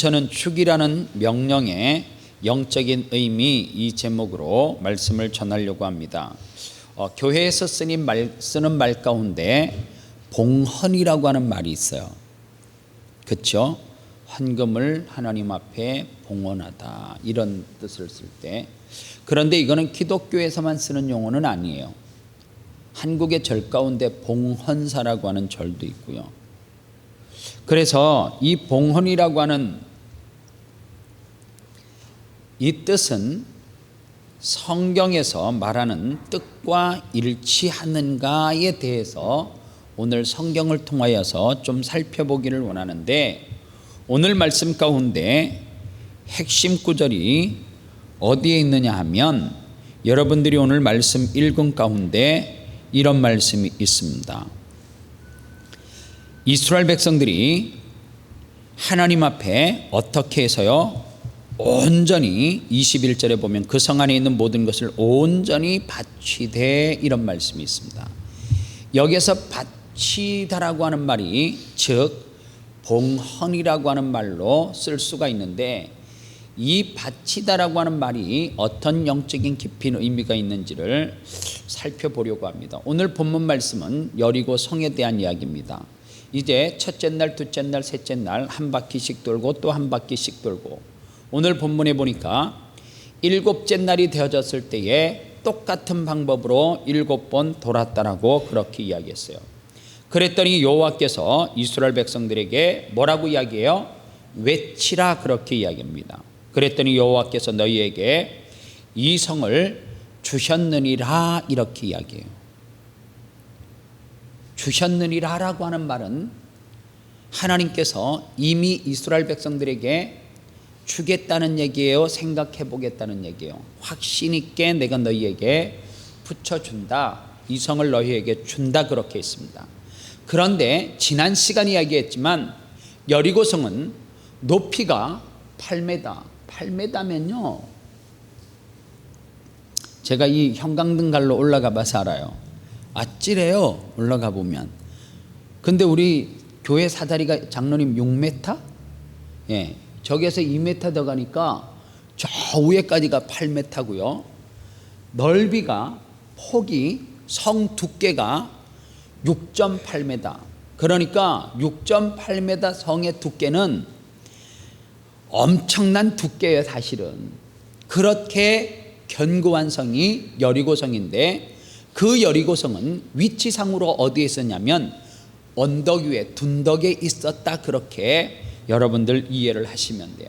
저는 축이라는 명령의 영적인 의미 이 제목으로 말씀을 전하려고 합니다. 교회에서 쓰는 말 가운데 봉헌이라고 하는 말이 있어요. 그렇죠? 헌금을 하나님 앞에 봉헌하다 이런 뜻을 쓸 때, 그런데 이거는 기독교에서만 쓰는 용어는 아니에요. 한국의 절 가운데 봉헌사라고 하는 절도 있고요. 그래서 이 봉헌이라고 하는 이 뜻은 성경에서 말하는 뜻과 일치하는가에 대해서 오늘 성경을 통하여서 좀 살펴보기를 원하는데, 오늘 말씀 가운데 핵심 구절이 어디에 있느냐 하면 여러분들이 오늘 말씀 읽은 가운데 이런 말씀이 있습니다. 이스라엘 백성들이 하나님 앞에 어떻게 해서요? 온전히 21절에 보면 그 성 안에 있는 모든 것을 온전히 바치되 이런 말씀이 있습니다. 여기서 바치다라고 하는 말이 즉 봉헌이라고 하는 말로 쓸 수가 있는데, 이 바치다라고 하는 말이 어떤 영적인 깊은 의미가 있는지를 살펴보려고 합니다. 오늘 본문 말씀은 여리고 성에 대한 이야기입니다. 이제 첫째 날, 둘째 날, 셋째 날 한 바퀴씩 돌고 또 한 바퀴씩 돌고, 오늘 본문에 보니까 일곱째 날이 되어졌을 때에 똑같은 방법으로 7번 돌았다라고 그렇게 이야기했어요. 그랬더니 여호와께서 이스라엘 백성들에게 뭐라고 이야기해요? 외치라 그렇게 이야기합니다. 그랬더니 여호와께서 너희에게 이 성을 주셨느니라 이렇게 이야기해요. 주셨느니라라고 하는 말은 하나님께서 이미 이스라엘 백성들에게 주겠다는 얘기예요? 생각해 보겠다는 얘기예요? 확신 있게 내가 너희에게 붙여준다, 이 성을 너희에게 준다 그렇게 했습니다. 그런데 지난 시간에 이야기했지만 여리고성은 높이가 8m, 8m면요 제가 이 형광등갈로 올라가 봐서 알아요. 아찔해요 올라가 보면. 근데 우리 교회 사다리가 장로님 6m? 예, 저기에서 2m 더 가니까 저 위에까지가 8m고요. 넓이가 폭이 성 두께가 6.8m. 그러니까 6.8m 성의 두께는 엄청난 두께예요 사실은. 그렇게 견고한 성이 여리고성인데, 그 여리고성은 위치상으로 어디에 있었냐면 언덕 위에 둔덕에 있었다 그렇게 여러분들 이해를 하시면 돼요.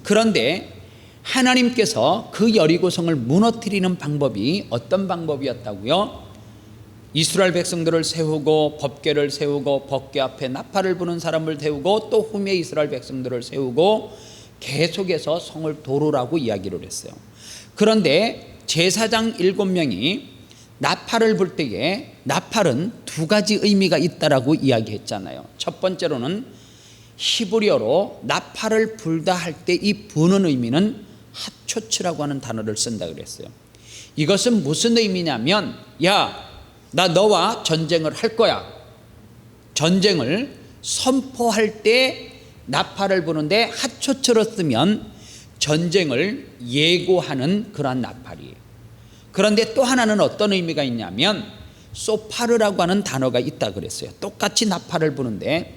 그런데 하나님께서 그 여리고성을 무너뜨리는 방법이 어떤 방법이었다고요? 이스라엘 백성들을 세우고 법궤를 세우고 법궤 앞에 나팔을 부는 사람을 세우고 또 후에 이스라엘 백성들을 세우고 계속해서 성을 도르라고 이야기를 했어요. 그런데 제사장 7명이 나팔을 불 때에 나팔은 두 가지 의미가 있다라고 이야기했잖아요. 첫 번째로는 히브리어로 나팔을 불다 할 때 이 부는 의미는 하초츠라고 하는 단어를 쓴다 그랬어요. 이것은 무슨 의미냐면, 야, 나 너와 전쟁을 할 거야. 전쟁을 선포할 때 나팔을 부는데 하초츠로 쓰면 전쟁을 예고하는 그러한 나팔이에요. 그런데 또 하나는 어떤 의미가 있냐면 소파르라고 하는 단어가 있다 그랬어요. 똑같이 나팔을 부는데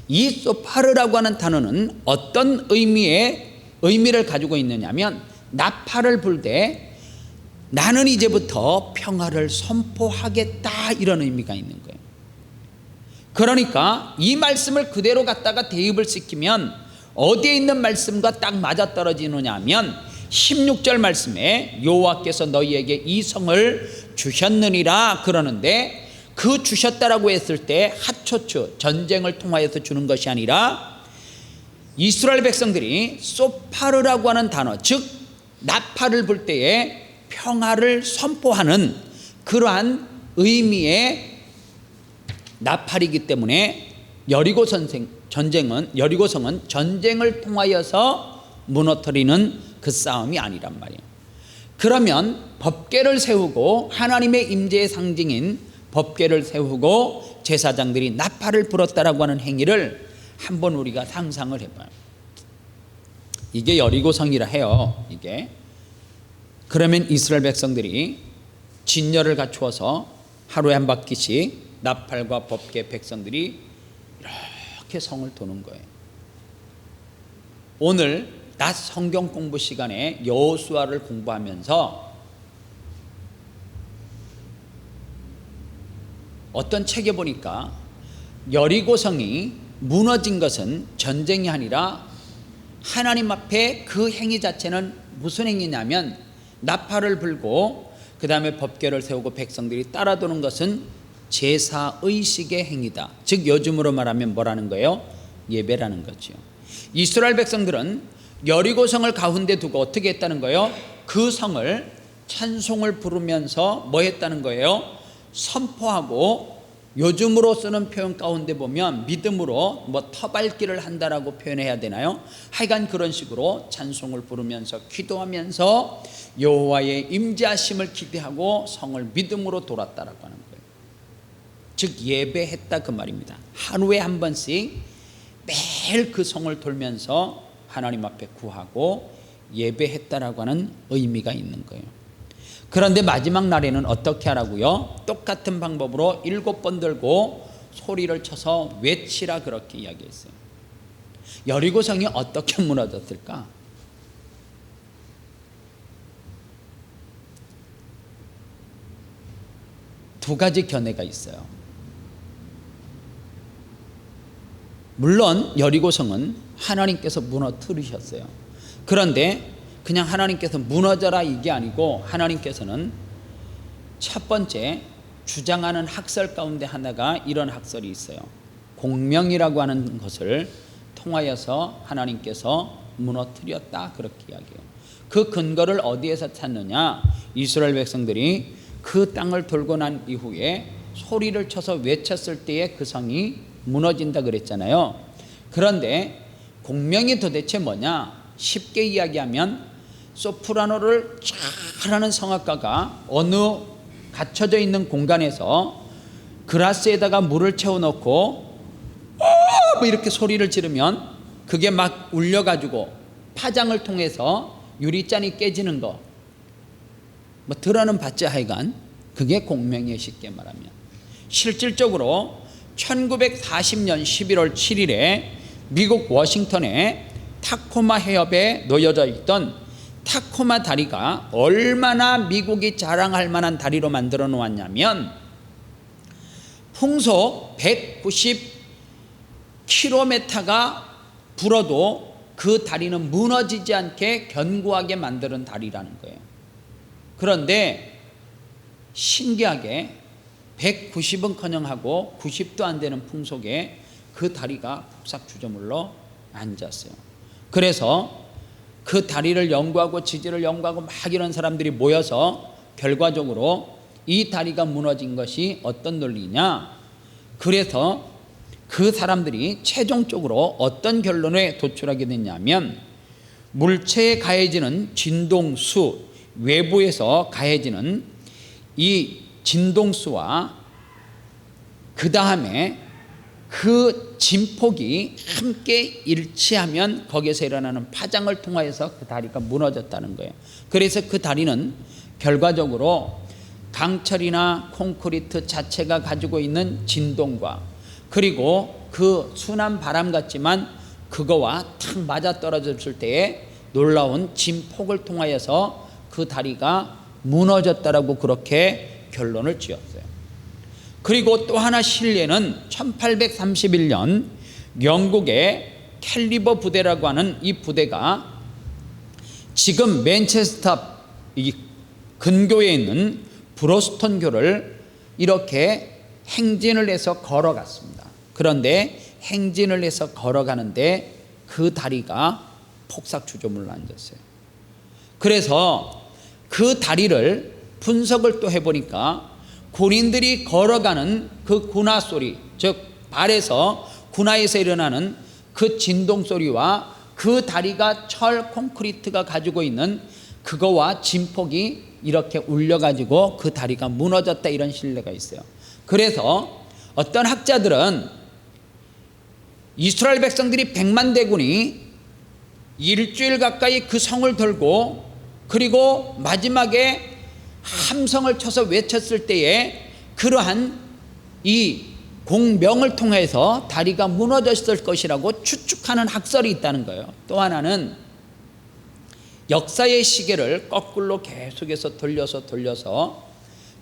이 소파르라고 하는 단어는 어떤 의미를 가지고 있느냐면, 나팔을 불 때 나는 이제부터 평화를 선포하겠다 이런 의미가 있는 거예요. 그러니까 이 말씀을 그대로 갖다가 대입을 시키면 어디에 있는 말씀과 딱 맞아떨어지느냐 하면 16절 말씀에 여호와께서 너희에게 이 성을 주셨느니라 그러는데, 그 주셨다라고 했을 때 하초츠 전쟁을 통하여서 주는 것이 아니라 이스라엘 백성들이 소파르라고 하는 단어, 즉 나팔을 불 때에 평화를 선포하는 그러한 의미의 나팔이기 때문에 여리고성은 전쟁을 통하여서 무너뜨리는 그 싸움이 아니란 말이에요. 그러면 법궤를 세우고 하나님의 임재의 상징인 법궤를 세우고 제사장들이 나팔을 불었다라고 하는 행위를 한번 우리가 상상을 해봐요. 이게 여리고성이라 해요. 이게 그러면 이스라엘 백성들이 진열을 갖추어서 하루에 한 바퀴씩 나팔과 법궤 백성들이 이렇게 성을 도는 거예요. 오늘 낮 성경 공부 시간에 여호수아를 공부하면서 어떤 책에 보니까 여리고성이 무너진 것은 전쟁이 아니라 하나님 앞에 그 행위 자체는 무슨 행위냐면 나팔을 불고 그 다음에 법궤를 세우고 백성들이 따라도는 것은 제사의식의 행위다. 즉 요즘으로 말하면 뭐라는 거예요? 예배라는 거죠. 이스라엘 백성들은 여리고성을 가운데 두고 어떻게 했다는 거예요? 그 성을 찬송을 부르면서 뭐 했다는 거예요? 선포하고, 요즘으로 쓰는 표현 가운데 보면 믿음으로 뭐 터밟기를 한다라고 표현해야 되나요? 하여간 그런 식으로 찬송을 부르면서 기도하면서 여호와의 임재하심을 기대하고 성을 믿음으로 돌았다라고 하는 거예요. 즉 예배했다 그 말입니다. 하루에 한 번씩 매일 그 성을 돌면서 하나님 앞에 구하고 예배했다라고 하는 의미가 있는 거예요. 그런데 마지막 날에는 어떻게 하라고요? 똑같은 방법으로 7번 들고 소리를 쳐서 외치라 그렇게 이야기했어요. 여리고성이 어떻게 무너졌을까? 두 가지 견해가 있어요. 물론 여리고성은 하나님께서 무너뜨리셨어요. 그런데 그냥 하나님께서 무너져라 이게 아니고, 하나님께서는 첫 번째 주장하는 학설 가운데 하나가 이런 학설이 있어요. 공명이라고 하는 것을 통하여서 하나님께서 무너뜨렸다 그렇게 이야기해요. 그 근거를 어디에서 찾느냐? 이스라엘 백성들이 그 땅을 돌고 난 이후에 소리를 쳐서 외쳤을 때에 그 성이 무너진다 그랬잖아요. 그런데 공명이 도대체 뭐냐? 쉽게 이야기하면 소프라노를 잘하는 성악가가 어느 갇혀져 있는 공간에서 그라스에다가 물을 채워놓고 뭐 이렇게 소리를 지르면 그게 막 울려가지고 파장을 통해서 유리잔이 깨지는 거, 뭐 들어는 봤지. 하여간 그게 공명이에요. 쉽게 말하면. 실질적으로 1940년 11월 7일에 미국 워싱턴에 타코마 해협에 놓여져 있던 타코마 다리가 얼마나 미국이 자랑할 만한 다리로 만들어 놓았냐면, 풍속 190km가 불어도 그 다리는 무너지지 않게 견고하게 만드는 다리라는 거예요. 그런데 신기하게 190은커녕하고 90도 안 되는 풍속에 그 다리가 폭삭 주저물러 앉았어요. 그래서 그 다리를 연구하고 지지를 연구하고 막 이런 사람들이 모여서 결과적으로 이 다리가 무너진 것이 어떤 논리냐? 그래서 그 사람들이 최종적으로 어떤 결론에 도출하게 됐냐면, 물체에 가해지는 진동수, 외부에서 가해지는 이 진동수와 그 다음에 그 진폭이 함께 일치하면 거기에서 일어나는 파장을 통하여서 그 다리가 무너졌다는 거예요. 그래서 그 다리는 결과적으로 강철이나 콘크리트 자체가 가지고 있는 진동과, 그리고 그 순한 바람 같지만 그거와 탁 맞아 떨어졌을 때에 놀라운 진폭을 통하여서 그 다리가 무너졌다라고 그렇게 결론을 지었어요. 그리고 또 하나 신뢰는 1831년 영국의 캘리버 부대라고 하는 이 부대가 지금 맨체스터 이 근교에 있는 브로스턴 교를 이렇게 행진을 해서 걸어갔습니다. 그런데 행진을 해서 걸어가는데 그 다리가 폭삭 주저물러 앉았어요. 그래서 그 다리를 분석을 또 해보니까 군인들이 걸어가는 그 군화 소리, 즉 발에서 군화에서 일어나는 그 진동 소리와 그 다리가 철 콘크리트가 가지고 있는 그거와 진폭이 이렇게 울려가지고 그 다리가 무너졌다, 이런 신뢰가 있어요. 그래서 어떤 학자들은 이스라엘 백성들이 100만 대군이 일주일 가까이 그 성을 돌고, 그리고 마지막에 함성을 쳐서 외쳤을 때에 그러한 이 공명을 통해서 다리가 무너졌을 것이라고 추측하는 학설이 있다는 거예요. 또 하나는 역사의 시계를 거꾸로 계속해서 돌려서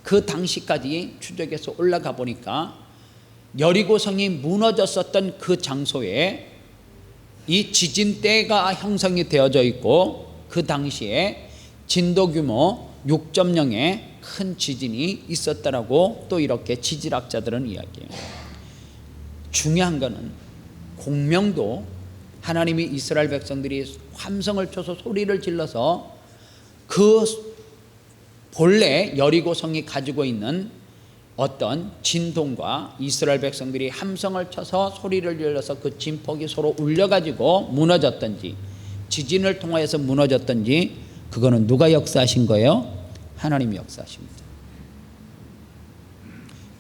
그 당시까지 추적해서 올라가 보니까 여리고성이 무너졌었던 그 장소에 이 지진대가 형성이 되어져 있고, 그 당시에 진도 규모 6.0의 큰 지진이 있었다라고 또 이렇게 지질학자들은 이야기해요. 중요한 것은 공명도 하나님이 이스라엘 백성들이 함성을 쳐서 소리를 질러서 그 본래 여리고성이 가지고 있는 어떤 진동과 이스라엘 백성들이 함성을 쳐서 소리를 질러서 그 진폭이 서로 울려가지고 무너졌던지, 지진을 통하여서 무너졌던지, 그거는 누가 역사하신 거예요? 하나님이 역사하십니다.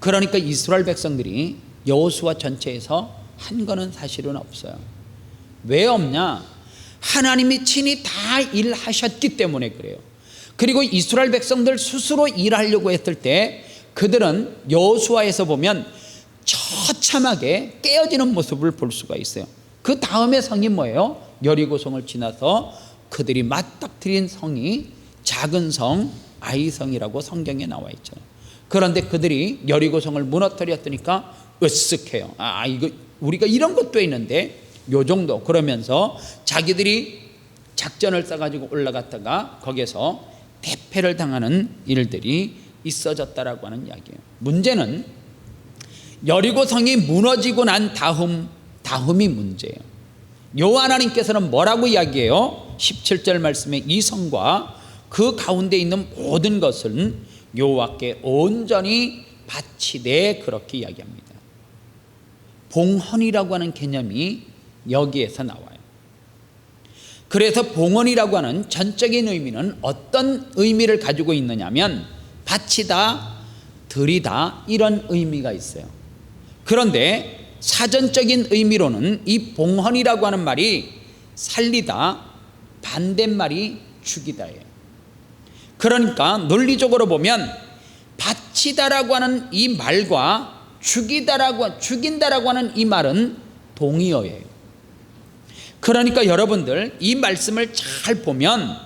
그러니까 이스라엘 백성들이 여호수아 전체에서 한 거는 사실은 없어요. 왜 없냐? 하나님이 친히 다 일하셨기 때문에 그래요. 그리고 이스라엘 백성들 스스로 일하려고 했을 때 그들은 여호수아에서 보면 처참하게 깨어지는 모습을 볼 수가 있어요. 그 다음에 성이 뭐예요? 여리고성을 지나서 그들이 맞닥뜨린 성이 작은 성 아이성이라고 성경에 나와 있죠. 그런데 그들이 여리고성을 무너뜨렸으니까 으쓱해요. 이거 우리가 이런 것도 있는데 요 정도, 그러면서 자기들이 작전을 써가지고 올라갔다가 거기서 대패를 당하는 일들이 있어졌다라고 하는 이야기예요. 문제는 여리고성이 무너지고 난 다음이 문제예요. 여호와 하나님께서는 뭐라고 이야기해요? 17절 말씀에 이 성과 그 가운데 있는 모든 것은 여호와께 온전히 바치되, 그렇게 이야기합니다. 봉헌이라고 하는 개념이 여기에서 나와요. 그래서 봉헌이라고 하는 전적인 의미는 어떤 의미를 가지고 있느냐면 바치다, 드리다, 이런 의미가 있어요. 그런데 사전적인 의미로는 이 봉헌이라고 하는 말이 살리다, 반대말이 죽이다예요. 그러니까 논리적으로 보면 바치다라고 하는 이 말과 죽인다라고 하는 이 말은 동의어예요. 그러니까 여러분들 이 말씀을 잘 보면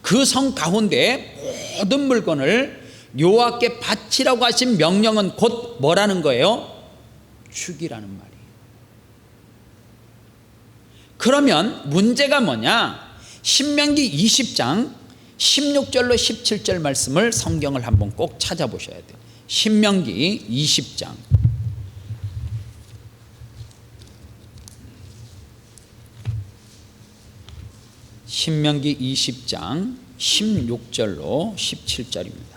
그 성 가운데 모든 물건을 여호와께 바치라고 하신 명령은 곧 뭐라는 거예요? 죽이라는 말이에요. 그러면 문제가 뭐냐? 신명기 20장 16절로 17절 말씀을 성경을 한번 꼭 찾아보셔야 돼요. 신명기 20장 신명기 20장 16절로 17절입니다.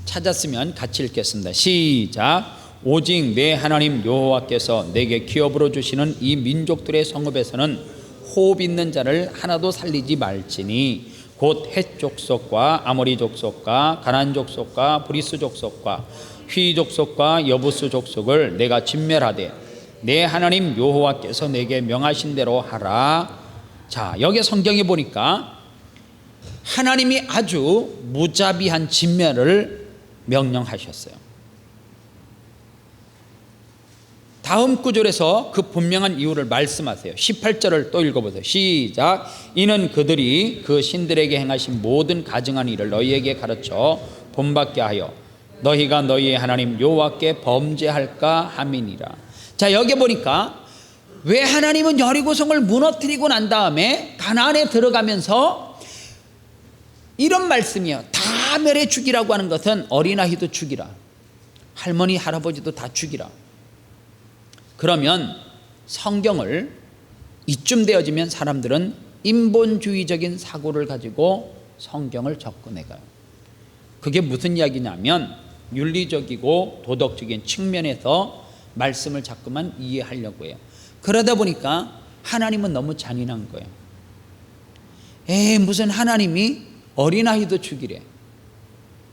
찾았으면 같이 읽겠습니다. 시작. 오직 내 하나님 여호와께서 내게 기업으로 주시는 이 민족들의 성읍에서는 호흡 있는 자를 하나도 살리지 말지니 곧 헷 족속과 아모리 족속과 가나안 족속과 브리스 족속과 휘 족속과 여부스 족속을 내가 진멸하되 내 하나님 여호와께서 내게 명하신 대로 하라. 자, 여기 성경에 보니까 하나님이 아주 무자비한 진멸을 명령하셨어요. 다음 구절에서 그 분명한 이유를 말씀하세요. 18절을 또 읽어보세요. 시작. 이는 그들이 그 신들에게 행하신 모든 가증한 일을 너희에게 가르쳐 본받게 하여 너희가 너희의 하나님 여호와께 범죄할까 함이니라. 자, 여기 보니까 왜 하나님은 여리고성을 무너뜨리고 난 다음에 가나안에 들어가면서 이런 말씀이요. 다 멸해 죽이라고 하는 것은 어린아이도 죽이라, 할머니 할아버지도 다 죽이라. 그러면 성경을 이쯤 되어지면 사람들은 인본주의적인 사고를 가지고 성경을 접근해가요. 그게 무슨 이야기냐면 윤리적이고 도덕적인 측면에서 말씀을 자꾸만 이해하려고 해요. 그러다 보니까 하나님은 너무 잔인한 거예요. 무슨 하나님이 어린아이도 죽이래,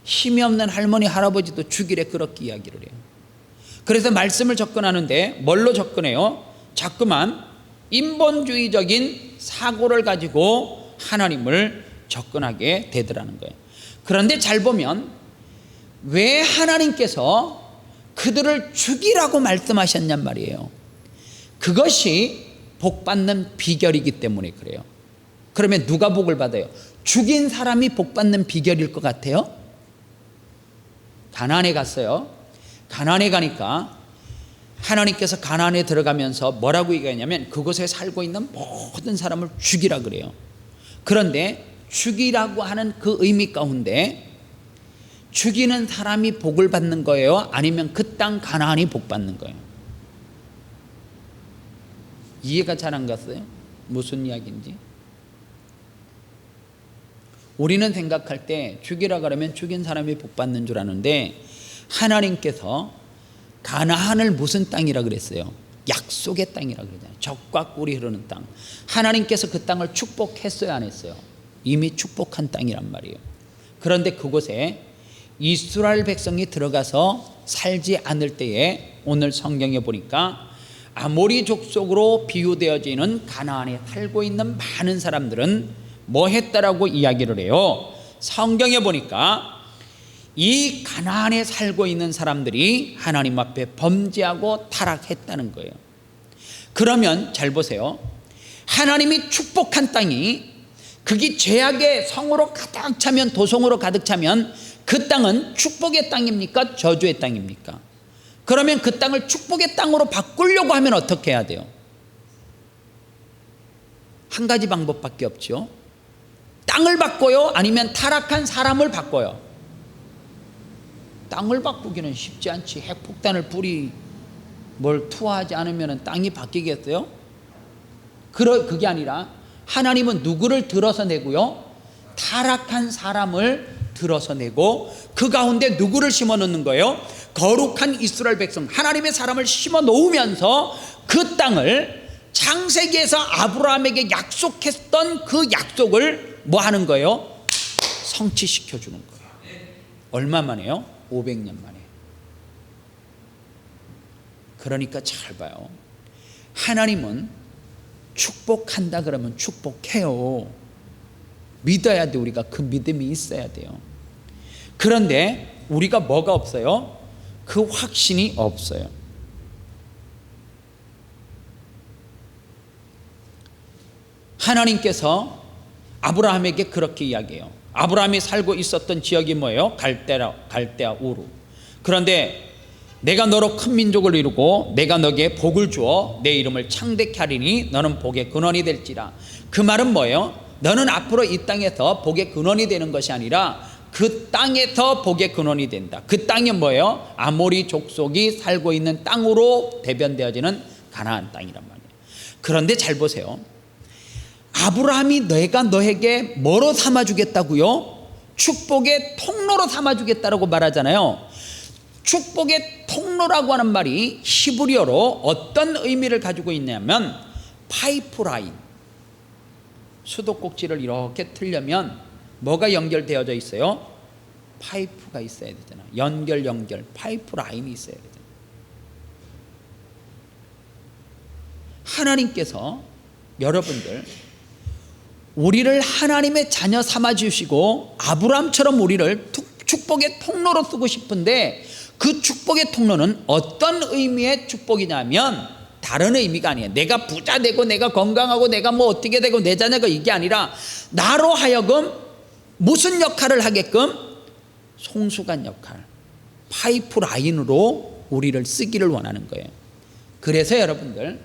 힘이 없는 할머니 할아버지도 죽이래, 그렇게 이야기를 해요. 그래서 말씀을 접근하는데 뭘로 접근해요? 자꾸만 인본주의적인 사고를 가지고 하나님을 접근하게 되더라는 거예요. 그런데 잘 보면 왜 하나님께서 그들을 죽이라고 말씀하셨냔 말이에요. 그것이 복받는 비결이기 때문에 그래요. 그러면 누가 복을 받아요? 죽인 사람이 복받는 비결일 것 같아요? 가나안에 갔어요. 가나안에 가니까 하나님께서 가나안에 들어가면서 뭐라고 얘기하냐면 그곳에 살고 있는 모든 사람을 죽이라 그래요. 그런데 죽이라고 하는 그 의미 가운데 죽이는 사람이 복을 받는 거예요? 아니면 그 땅 가나안이 복 받는 거예요? 이해가 잘 안 갔어요? 무슨 이야기인지? 우리는 생각할 때 죽이라 그러면 죽인 사람이 복 받는 줄 아는데 하나님께서 가나안을 무슨 땅이라 그랬어요? 약속의 땅이라 그러잖아요. 젖과 꿀이 흐르는 땅. 하나님께서 그 땅을 축복했어요, 안 했어요? 이미 축복한 땅이란 말이에요. 그런데 그곳에 이스라엘 백성이 들어가서 살지 않을 때에 오늘 성경에 보니까 아모리 족속으로 비유되어지는 가나안에 살고 있는 많은 사람들은 뭐 했다라고 이야기를 해요? 성경에 보니까 이 가나안에 살고 있는 사람들이 하나님 앞에 범죄하고 타락했다는 거예요. 그러면 잘 보세요. 하나님이 축복한 땅이 그게 죄악의 성으로 가득 차면, 도성으로 가득 차면 그 땅은 축복의 땅입니까? 저주의 땅입니까? 그러면 그 땅을 축복의 땅으로 바꾸려고 하면 어떻게 해야 돼요? 한 가지 방법밖에 없죠. 땅을 바꿔요? 아니면 타락한 사람을 바꿔요? 땅을 바꾸기는 쉽지 않지. 핵폭탄을 뿌리 뭘 투하하지 않으면 땅이 바뀌겠어요? 그게 아니라 하나님은 누구를 들어서 내고요? 타락한 사람을 들어서 내고 그 가운데 누구를 심어 놓는 거예요? 거룩한 이스라엘 백성, 하나님의 사람을 심어 놓으면서 그 땅을 창세기에서 아브라함에게 약속했던 그 약속을 뭐 하는 거예요? 성취시켜 주는 거예요. 얼마 만에요? 500년 만에. 그러니까 잘 봐요. 하나님은 축복한다 그러면 축복해요. 믿어야 돼. 우리가 그 믿음이 있어야 돼요. 그런데 우리가 뭐가 없어요? 그 확신이 없어요. 하나님께서 아브라함에게 그렇게 이야기해요. 아브라함이 살고 있었던 지역이 뭐예요? 갈대아 우루. 그런데 내가 너로 큰 민족을 이루고 내가 너에게 복을 주어 내 이름을 창대케 하리니 너는 복의 근원이 될지라. 그 말은 뭐예요? 너는 앞으로 이 땅에서 복의 근원이 되는 것이 아니라 그 땅에서 복의 근원이 된다. 그 땅이 뭐예요? 아모리 족속이 살고 있는 땅으로 대변되어지는 가나안 땅이란 말이에요. 그런데 잘 보세요. 아브라함이 내가 너에게 뭐로 삼아주겠다고요? 축복의 통로로 삼아주겠다라고 말하잖아요. 축복의 통로라고 하는 말이 히브리어로 어떤 의미를 가지고 있냐면 파이프라인. 수도꼭지를 이렇게 틀려면 뭐가 연결되어져 있어요? 파이프가 있어야 되잖아. 연결 파이프라인이 있어야 되잖아. 하나님께서 여러분들 우리를 하나님의 자녀 삼아주시고 아브라함처럼 우리를 축복의 통로로 쓰고 싶은데 그 축복의 통로는 어떤 의미의 축복이냐면 다른 의미가 아니에요. 내가 부자 되고 내가 건강하고 내가 뭐 어떻게 되고 내 자녀가 이게 아니라 나로 하여금 무슨 역할을 하게끔? 송수관 역할, 파이프라인으로 우리를 쓰기를 원하는 거예요. 그래서 여러분들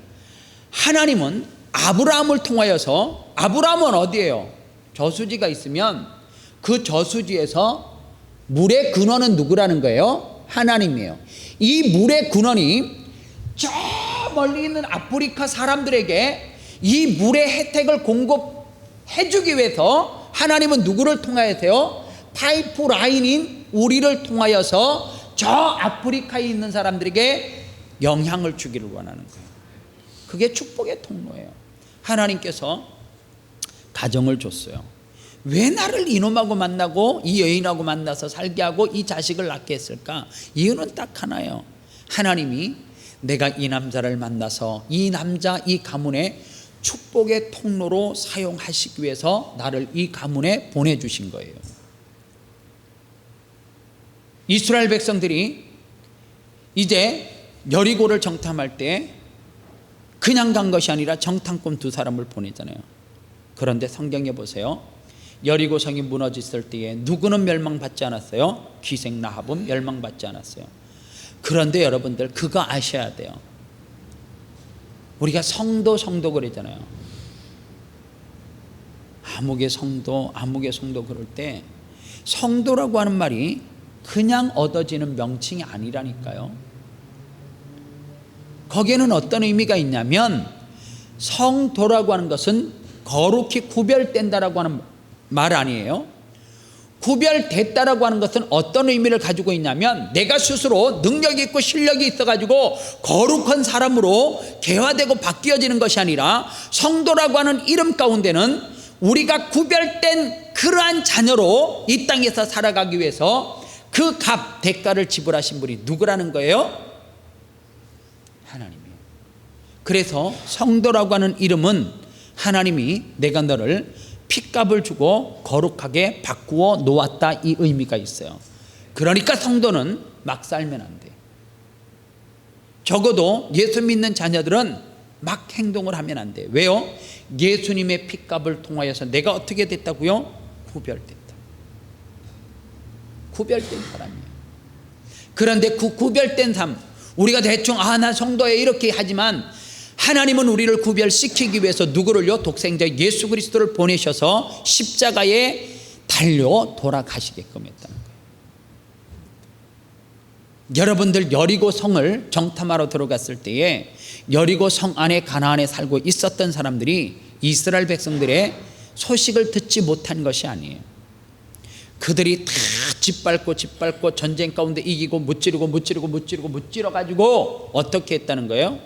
하나님은 아브라함을 통하여서, 아브라함은 어디예요? 저수지가 있으면 그 저수지에서 물의 근원은 누구라는 거예요? 하나님이에요. 이 물의 근원이 저 멀리 있는 아프리카 사람들에게 이 물의 혜택을 공급해 주기 위해서 하나님은 누구를 통하여서요? 파이프라인인 우리를 통하여서 저 아프리카에 있는 사람들에게 영향을 주기를 원하는 거예요. 그게 축복의 통로예요. 하나님께서 가정을 줬어요. 왜 나를 이놈하고 만나고 이 여인하고 만나서 살게 하고 이 자식을 낳게 했을까? 이유는 딱 하나예요. 하나님이 내가 이 남자를 만나서 이 남자 이 가문의 축복의 통로로 사용하시기 위해서 나를 이 가문에 보내주신 거예요. 이스라엘 백성들이 이제 여리고를 정탐할 때 그냥 간 것이 아니라 정탐꾼 2사람을 보내잖아요. 그런데 성경에 보세요. 여리고 성이 무너졌을 때에 누구는 멸망받지 않았어요? 기생 라합은 멸망받지 않았어요. 그런데 여러분들 그거 아셔야 돼요. 우리가 성도 그러잖아요. 아무개 성도 그럴 때 성도라고 하는 말이 그냥 얻어지는 명칭이 아니라니까요. 거기에는 어떤 의미가 있냐면 성도라고 하는 것은 거룩히 구별된다라고 하는 말 아니에요. 구별됐다라고 하는 것은 어떤 의미를 가지고 있냐면 내가 스스로 능력이 있고 실력이 있어가지고 거룩한 사람으로 개화되고 바뀌어지는 것이 아니라 성도라고 하는 이름 가운데는 우리가 구별된 그러한 자녀로 이 땅에서 살아가기 위해서 그 값 대가를 지불하신 분이 누구라는 거예요? 하나님이에요. 그래서 성도라고 하는 이름은 하나님이 내가 너를 핏값을 주고 거룩하게 바꾸어 놓았다 이 의미가 있어요. 그러니까 성도는 막 살면 안 돼. 적어도 예수 믿는 자녀들은 막 행동을 하면 안 돼. 왜요? 예수님의 핏값을 통하여서 내가 어떻게 됐다고요? 구별됐다. 구별된 사람이에요. 그런데 그 구별된 삶, 우리가 대충 나 성도에 이렇게 하지만 하나님은 우리를 구별시키기 위해서 누구를요? 독생자 예수 그리스도를 보내셔서 십자가에 달려 돌아가시게끔 했다는 거예요. 여러분들 여리고 성을 정탐하러 들어갔을 때에 여리고 성 안에 가나안에 살고 있었던 사람들이 이스라엘 백성들의 소식을 듣지 못한 것이 아니에요. 그들이 다 짓밟고 전쟁 가운데 이기고 무찌르고 가지고 어떻게 했다는 거예요?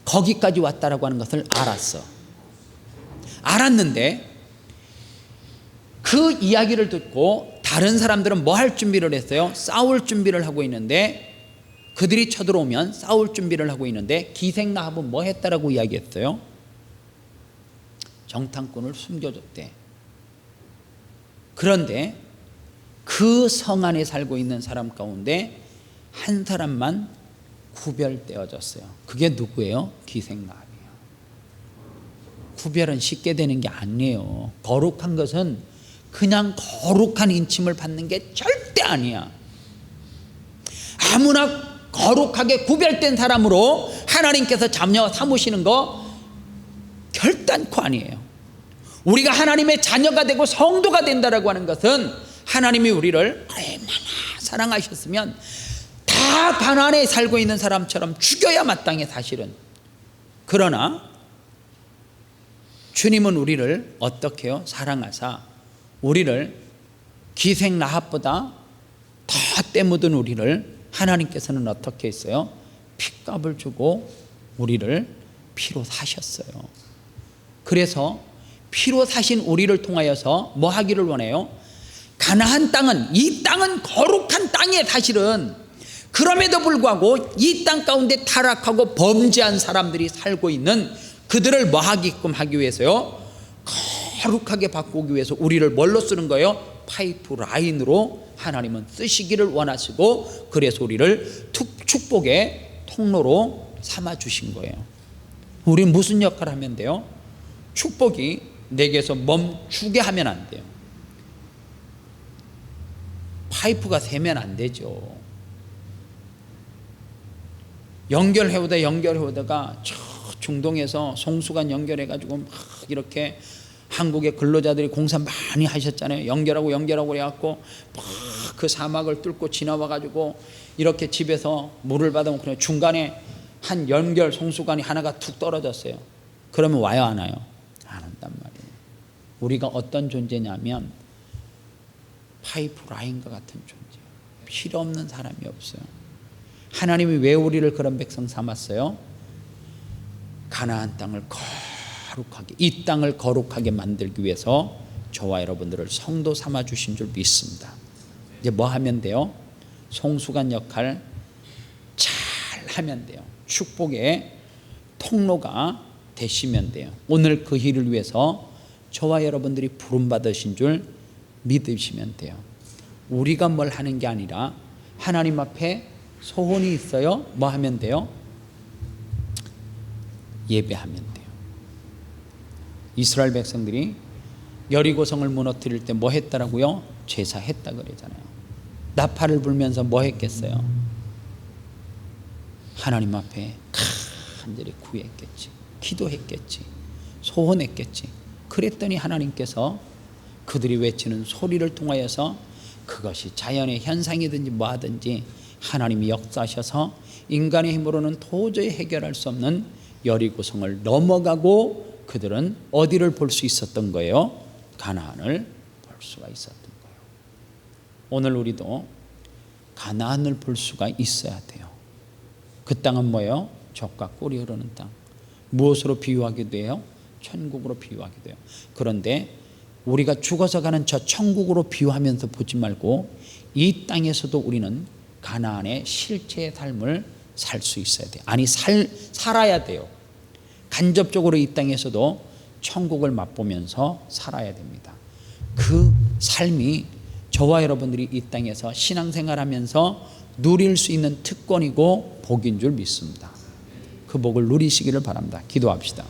거기까지 왔다라고 하는 것을 알았는데 그 이야기를 듣고 다른 사람들은 뭐 할 준비를 했어요? 싸울 준비를 하고 있는데 그들이 쳐들어오면 싸울 준비를 하고 있는데 기생 라합은 뭐 했다라고 이야기했어요? 정탐꾼을 숨겨줬대. 그런데 그 성 안에 살고 있는 사람 가운데 한 사람만 구별되어졌어요. 그게 누구예요? 기생 라합이에요. 구별은 쉽게 되는 게 아니에요. 거룩한 것은 그냥 거룩한 인침을 받는 게 절대 아니야. 아무나 거룩하게 구별된 사람으로 하나님께서 자녀 삼으시는 거 결단코 아니에요. 우리가 하나님의 자녀가 되고 성도가 된다라고 하는 것은 하나님이 우리를 얼마나 사랑하셨으면 다 가나안에 살고 있는 사람처럼 죽여야 마땅해 사실은. 그러나 주님은 우리를 어떻게 해요? 사랑하사 우리를 기생 라합보다 더 때묻은 우리를 하나님께서는 어떻게 했어요? 핏값을 주고 우리를 피로 사셨어요. 그래서 피로 사신 우리를 통하여서 뭐 하기를 원해요? 가나안 땅은, 이 땅은 거룩한 땅이에요 사실은. 그럼에도 불구하고 이 땅 가운데 타락하고 범죄한 사람들이 살고 있는 그들을 뭐 하게끔 하기 위해서요? 거룩하게 바꾸기 위해서 우리를 뭘로 쓰는 거예요? 파이프 라인으로 하나님은 쓰시기를 원하시고 그래서 우리를 축복의 통로로 삼아 주신 거예요. 우리는 무슨 역할을 하면 돼요? 축복이 내게서 멈추게 하면 안 돼요. 파이프가 새면 안 되죠. 연결해오다가 저 중동에서 송수관 연결해가지고 막 이렇게 한국의 근로자들이 공사 많이 하셨잖아요. 연결하고 그래갖고 막 그 사막을 뚫고 지나와가지고 이렇게 집에서 물을 받으면 그냥 중간에 한 연결 송수관이 하나가 툭 떨어졌어요. 그러면 와요 안 와요? 안 온단 말이에요. 우리가 어떤 존재냐면 파이프 라인과 같은 존재예요. 필요 없는 사람이 없어요. 하나님이 왜 우리를 그런 백성 삼았어요? 가나안 땅을 거룩하게, 이 땅을 거룩하게 만들기 위해서 저와 여러분들을 성도 삼아 주신 줄 믿습니다. 이제 뭐 하면 돼요? 송수관 역할 잘 하면 돼요. 축복의 통로가 되시면 돼요. 오늘 그 일을 위해서 저와 여러분들이 부름받으신 줄 믿으시면 돼요. 우리가 뭘 하는 게 아니라 하나님 앞에 소원이 있어요. 뭐 하면 돼요? 예배하면 돼요. 이스라엘 백성들이 여리고성을 무너뜨릴 때 뭐 했다라고요? 제사했다 그러잖아요. 나팔을 불면서 뭐 했겠어요? 하나님 앞에 간절히 구했겠지, 기도했겠지, 소원했겠지. 그랬더니 하나님께서 그들이 외치는 소리를 통하여서 그것이 자연의 현상이든지 뭐하든지 하나님이 역사하셔서 인간의 힘으로는 도저히 해결할 수 없는 여리고성을 넘어가고 그들은 어디를 볼 수 있었던 거예요? 가나안을 볼 수가 있었던 거예요. 오늘 우리도 가나안을 볼 수가 있어야 돼요. 그 땅은 뭐예요? 젖과 꿀이 흐르는 땅. 무엇으로 비유하게 돼요? 천국으로 비유하게 돼요. 그런데 우리가 죽어서 가는 저 천국으로 비유하면서 보지 말고 이 땅에서도 우리는 가나안의 실체의 삶을 살 수 있어야 돼요. 아니 살아야 돼요. 간접적으로 이 땅에서도 천국을 맛보면서 살아야 됩니다. 그 삶이 저와 여러분들이 이 땅에서 신앙생활하면서 누릴 수 있는 특권이고 복인 줄 믿습니다. 그 복을 누리시기를 바랍니다. 기도합시다.